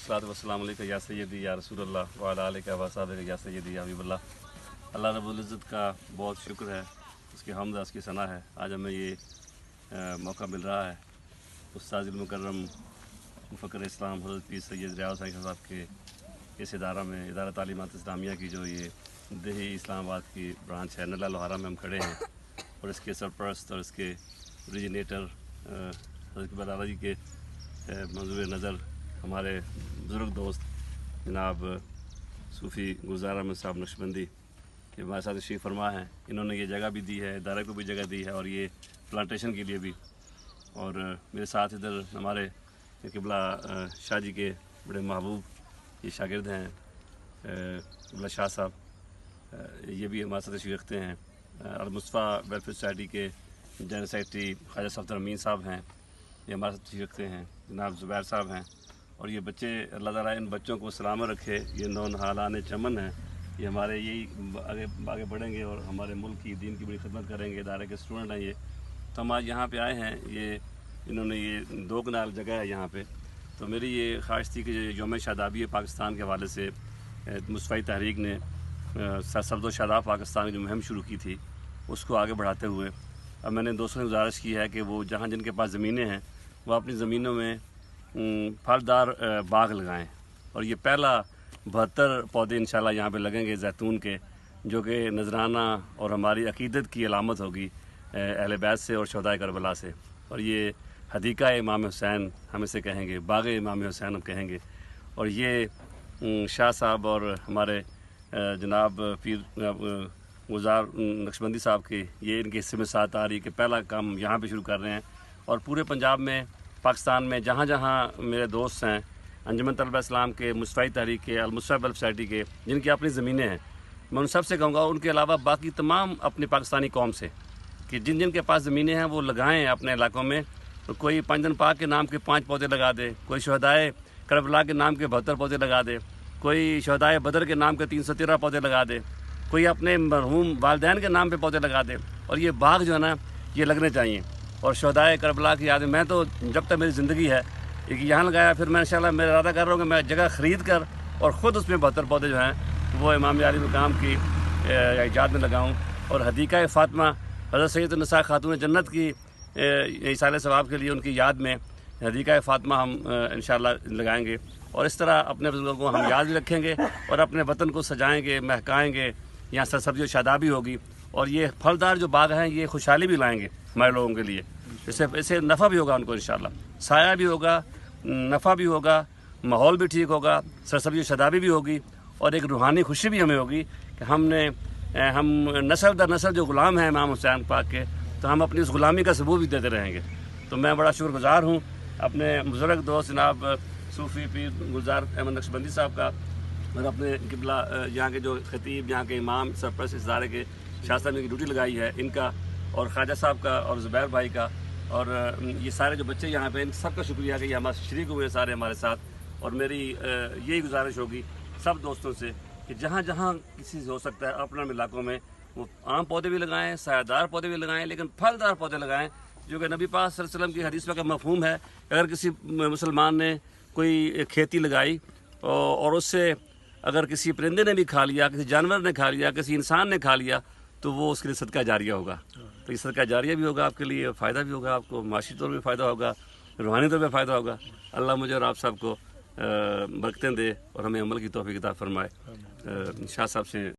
अस्सलातु वस्सलामु अलैका या सय्यदी या रसूल अल्लाह व अला आलिका व असहाबिका या सय्यदी या हबीबल्लाह। अल्लाह रब्बुल इज़्ज़त का बहुत शुक्र है, उसकी हम्द है, उसकी सना है। आज हमें ये मौका मिल रहा है उस्ताद मुकर्रम मुफक्किर इस्लाम हज़रत पीर सैयद रियाज़ साहब के इस इदारा में इदारा तालीमात इस्लामिया की जो ये देही इस्लामाबाद की ब्रांच है नल्ला लोहारा में हम खड़े हैं और इसके सरपरस्त और इसके ओरिजिनेटर हज़रत बलाला जी के मंजूर नज़र हमारे बुज़ुर्ग दोस्त जनाब सूफ़ी गुलजार अहमद साहब नक्शबंदी ये हमारे साथ तशरीफ़ फरमा हैं। इन्होंने ये जगह भी दी है, इदारे को भी जगह दी है और ये प्लांटेशन के लिए भी। और मेरे साथ इधर हमारे क़िबला शाह जी के बड़े महबूब ये शागिर्द हैं क़िबला शाह साहब, ये भी हमारे साथ तशरीफ़ रखते हैं। अल-मुस्तफ़ा वेलफेयर सोसाइटी के जनरल सेक्रेटरी ख्वाजा सफ़दर अमीन साहब हैं, ये हमारे साथ तशरीफ़ रखते हैं। जनाब ज़ुबैर साहब हैं। और ये बच्चे अल्लाह ताला इन बच्चों को सलामत रखे। ये नौनहालान चमन हैं, ये हमारे यही आगे बढ़ेंगे और हमारे मुल्क की दीन की बड़ी खिदमत करेंगे। इदारे के स्टूडेंट हैं ये। तो हम आज यहाँ पे आए हैं, ये इन्होंने ये 2 कनाल जगह है यहाँ पे। तो मेरी ये ख्वाहिश थी कि यौम शादाबी पाकिस्तान के हवाले से मुस्तफ़ी तहरीक ने सब्ज़ शादाब पाकिस्तान की जो मुहिम शुरू की थी उसको आगे बढ़ाते हुए अब मैंने दोस्तों से गुजारिश की है कि वो जहाँ जिनके पास ज़मीनें हैं वो अपनी ज़मीनों में फलदार बाग लगाएं। और ये पहला 72 पौधे इंशाल्लाह यहाँ पे लगेंगे जैतून के, जो कि नजराना और हमारी अकीदत की अलामत होगी अहले बैत से और शहदाए करबला से। और ये हदीका इमाम हुसैन हम इसे कहेंगे, बाग इमाम हुसैन हम कहेंगे। और ये शाह साहब और हमारे जनाब पीर गुलजार नक्शबंदी साहब की ये इनके हिस्से में साथ आ रही है कि पहला काम यहाँ पे शुरू कर रहे हैं। और पूरे पंजाब में, पाकिस्तान में जहाँ जहाँ मेरे दोस्त हैं अंजुमन तलबा इस्लाम के, मुस्तफ़ी तहरीक के, अल-मुस्तफ़ा वेलफेयर सोसाइटी के, जिनकी अपनी ज़मीनें हैं, मैं उन सब से कहूँगा, उनके अलावा बाकी तमाम अपनी पाकिस्तानी कौम से कि जिन जिन के पास ज़मीनें हैं वो लगाएं अपने इलाकों में। तो कोई पंजन पाक के नाम के 5 पौधे लगा दे, कोई शहदाए करबला के नाम के 72 पौधे लगा दे, कोई शहदाए बदर के नाम के 313 पौधे लगा दे, कोई अपने मरहूम वालदैन के नाम पे पौधे लगा दे। और ये बाग जो है ना ये लगने चाहिए। और शहदाए करबला की याद में मैं तो जब तक मेरी ज़िंदगी है एक यहाँ लगाया, फिर मैं इंशाल्लाह मेरा इरादा कर रहा हूँ कि मैं जगह ख़रीद कर और ख़ुद उसमें 72 पौधे जो हैं वो इमाम अली मकाम की इजाद में लगाऊँ। और हदीका फ़ातिमा हज़रत सैयद निसा खातून जन्नत की इसाले सवाब के लिए उनकी याद में हदीका फ़ातिमा हम इंशाल्लाह लगाएंगे। और इस तरह अपने बुज़ुर्गों को हम याद भी रखेंगे और अपने वतन को सजाएँगे, महकाएँगे। यहाँ सरसब्ज़ी और शादाबी होगी और ये फलदार जो बाग हैं ये खुशहाली भी लाएंगे हमारे लोगों के लिए। इससे नफ़ा भी होगा उनको इंशाल्लाह, साया भी होगा, नफ़ा भी होगा, माहौल भी ठीक होगा, सरसब्ज़ी शादाबी भी होगी और एक रूहानी खुशी भी हमें होगी कि हम नस्ल दर नस्ल जो ग़ुलाम हैं इमाम हुसैन पाक के, तो हम अपनी उस ग़ुलामी का सबूत भी देते रहेंगे। तो मैं बड़ा शुक्रगुज़ार हूँ अपने बुज़ुर्ग दोस्त जनाब सूफ़ी पीर गुलजार अहमद नक्शबंदी साहब का और अपने क़िबला यहाँ के जो ख़तीब, यहाँ के इमाम, सरपरस्त इस इदारे के शाह साहब ने की ड्यूटी लगाई है इनका, और ख्वाजा साहब का और ज़ुबैर भाई का, और ये सारे जो बच्चे यहाँ पे इन सब का शुक्रिया कि ये हमारे शरीक हुए सारे हमारे साथ। और मेरी यही गुजारिश होगी सब दोस्तों से कि जहाँ जहाँ किसी से हो सकता है अपने इलाकों में वो आम पौधे भी लगाएं, सायादार पौधे भी लगाएं, लेकिन फलदार पौधे लगाएं, जो कि नबी पाक सल्लल्लाहु अलैहि वसल्लम की हदीस का मफ़हूम है। अगर किसी मुसलमान ने कोई खेती लगाई और उससे अगर किसी परिंदे ने भी खा लिया, किसी जानवर ने खा लिया, किसी इंसान ने खा लिया, तो वो उसके लिए सदका जारिया होगा। तो ये सदका जारिया भी होगा, आपके लिए फ़ायदा भी होगा, आपको माशी तौर पर फ़ायदा होगा, रूहानी तौर पर फ़ायदा होगा। अल्लाह मुझे और आप सबको बरकतें दे और हमें अमल की तौफीक अता फरमाए। शाह साहब से